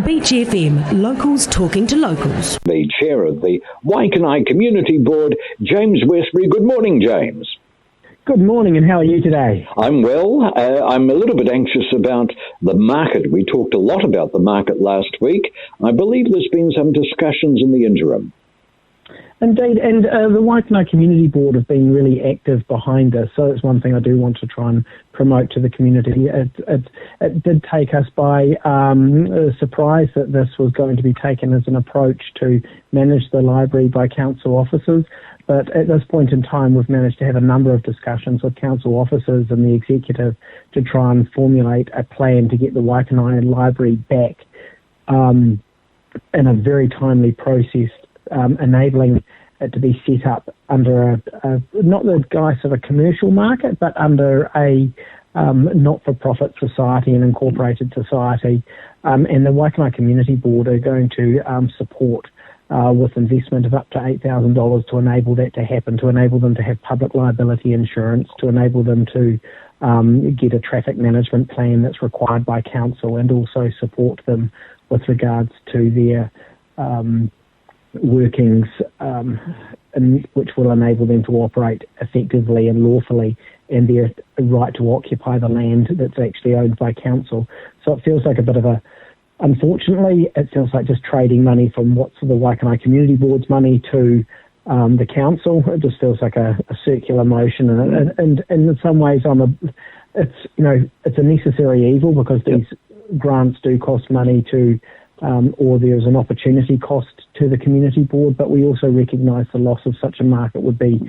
Beach FM, locals talking to locals. The chair of the Waikanae Community Board, James Westbury. Good morning, James. Good morning, and how are you today? I'm well. I'm a little bit anxious about the market. We talked a lot about the market last week. I believe there's been some discussions in the interim. Indeed, and the Waikanae Community Board have been really active behind this, so it's one thing I do want to try and promote to the community. It did take us by surprise that this was going to be taken as an approach to manage the library by council officers, but at this point in time we've managed to have a number of discussions with council officers and the executive to try and formulate a plan to get the Waikanae Library back in a very timely process, enabling it to be set up under not the guise of a commercial market, but under a not-for-profit society, an incorporated society. And the Waikanae Community Board are going to support with investment of up to $8,000 to enable that to happen, to enable them to have public liability insurance, to enable them to get a traffic management plan that's required by council, and also support them with regards to their workings, which will enable them to operate effectively and lawfully, and their right to occupy the land that's actually owned by council. So it feels like a bit of a, unfortunately, it feels like just trading money from what's the Waikanae Community Board's money to the council. It just feels like a circular motion, and in some ways it's a necessary evil, because these grants do cost money to or there's an opportunity cost to the community board, but we also recognise the loss of such a market would be,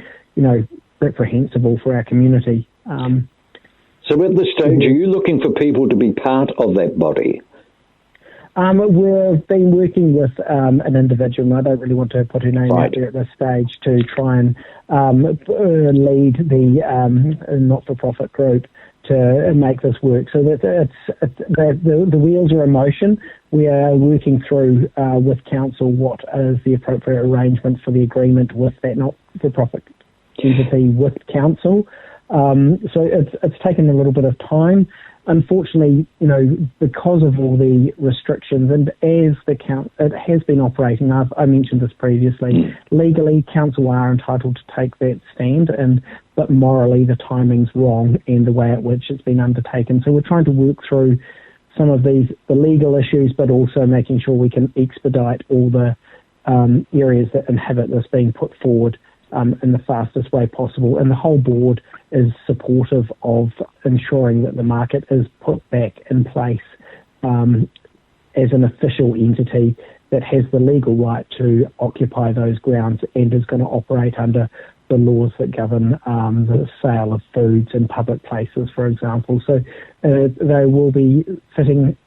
reprehensible for our community. So at this stage, are you looking for people to be part of that body? We've been working with an individual, and I don't really want to put her name out there at this stage, to try and lead the not-for-profit group to make this work. So that the wheels are in motion. We are working through with council what is the appropriate arrangement for the agreement with that not-for-profit entity with council. So it's taken a little bit of time. Unfortunately, because of all the restrictions, and as it has been operating, I mentioned this previously, legally council are entitled to take that stand, but morally the timing's wrong and the way at which it's been undertaken. So we're trying to work through some of the legal issues, but also making sure we can expedite all the areas that inhibit this being put forward in the fastest way possible. And the whole board is supportive of ensuring that the market is put back in place as an official entity that has the legal right to occupy those grounds and is going to operate under the laws that govern the sale of foods in public places, for example. So they will be fitting,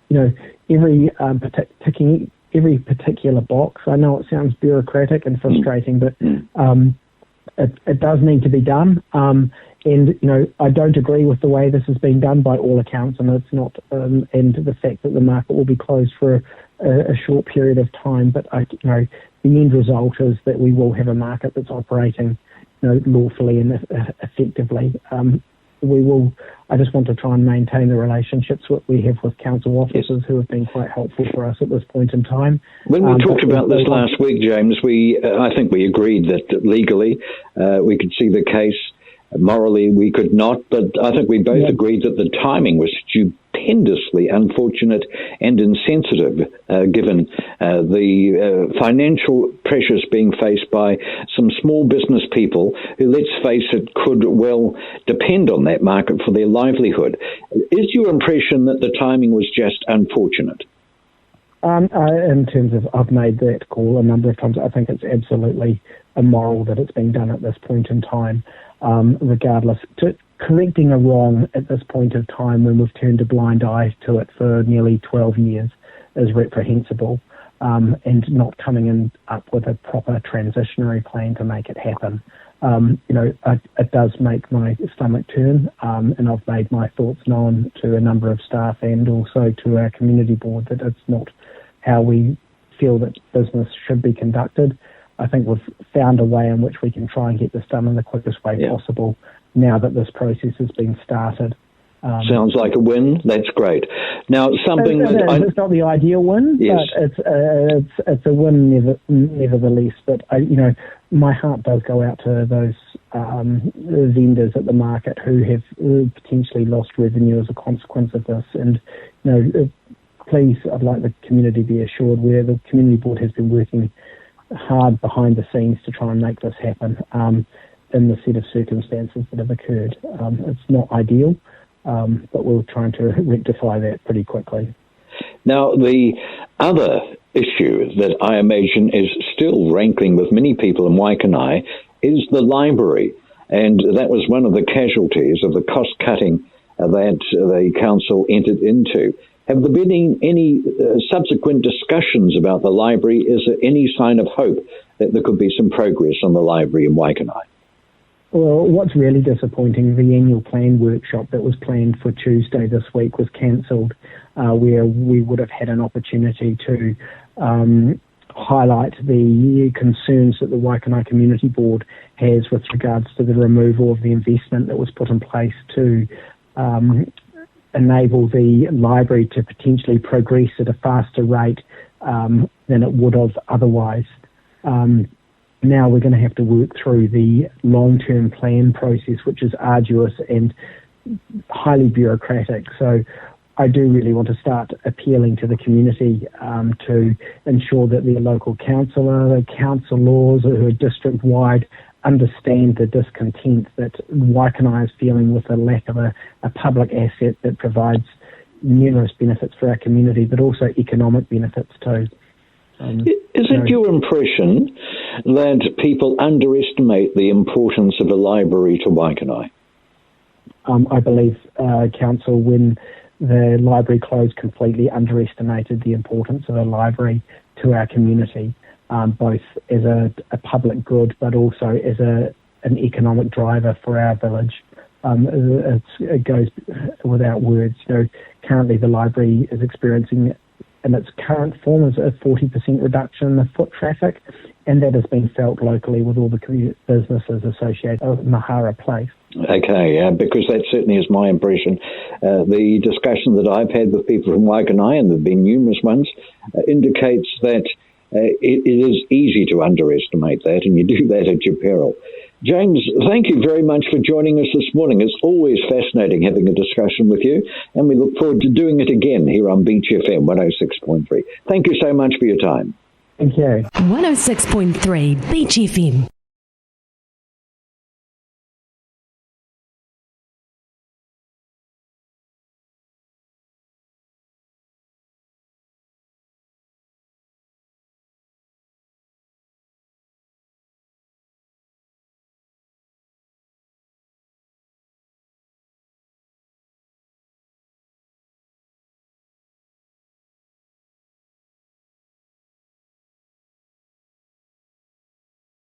ticking every particular box. I know it sounds bureaucratic and frustrating, but it does need to be done. And I don't agree with the way this has been done by all accounts, and it's not. And the fact that the market will be closed for a short period of time, but the end result is that we will have a market that's operating, lawfully and effectively. I just want to try and maintain the relationships that we have with council officers who have been quite helpful for us at this point in time. When we talked about this last week, James, I think we agreed that legally we could see the case. Morally, we could not, but I think we both agreed that the timing was stupendously unfortunate and insensitive, given the financial pressures being faced by some small business people who, let's face it, could well depend on that market for their livelihood. Is your impression that the timing was just unfortunate? In terms of, I've made that call a number of times. I think it's absolutely immoral that it's being done at this point in time. Regardless, correcting a wrong at this point of time when we've turned a blind eye to it for nearly 12 years is reprehensible, and not coming in up with a proper transitionary plan to make it happen. It does make my stomach turn, and I've made my thoughts known to a number of staff and also to our community board that it's not how we feel that business should be conducted. I think we've found a way in which we can try and get this done in the quickest way possible now that this process has been started. Sounds like a win. That's great. Now, something it's not the ideal win, yes. But it's a win nevertheless. But my heart does go out to those vendors at the market who have potentially lost revenue as a consequence of this. And please, I'd like the community to be assured where the community board has been working hard behind the scenes to try and make this happen in the set of circumstances that have occurred. It's not ideal. But we're trying to rectify that pretty quickly. Now, the other issue that I imagine is still rankling with many people in Waikanae is the library. And that was one of the casualties of the cost-cutting that the council entered into. Have there been any subsequent discussions about the library? Is there any sign of hope that there could be some progress on the library in Waikanae? Well, what's really disappointing, the annual plan workshop that was planned for Tuesday this week was cancelled, where we would have had an opportunity to highlight the concerns that the Waikanae Community Board has with regards to the removal of the investment that was put in place to enable the library to potentially progress at a faster rate than it would have otherwise. Now we're going to have to work through the long-term plan process, which is arduous and highly bureaucratic. So I do really want to start appealing to the community to ensure that the local councillor, the councillors who are district-wide understand the discontent that Waikanae is feeling with the lack of a public asset that provides numerous benefits for our community, but also economic benefits too. Is it your impression that people underestimate the importance of a library to Waikanae? I believe council, when the library closed, completely underestimated the importance of a library to our community, both as a public good, but also as an economic driver for our village. It goes without words. Currently the library is experiencing, in its current form, is a 40% reduction in the foot traffic, and that has been felt locally with all the businesses associated with Mahara Place. Okay, because that certainly is my impression. The discussion that I've had with people from Waikanae, and there have been numerous ones, indicates that it is easy to underestimate that, and you do that at your peril. James, thank you very much for joining us this morning. It's always fascinating having a discussion with you, and we look forward to doing it again here on Beach FM 106.3. Thank you so much for your time. Thank you. 106.3 Beach FM.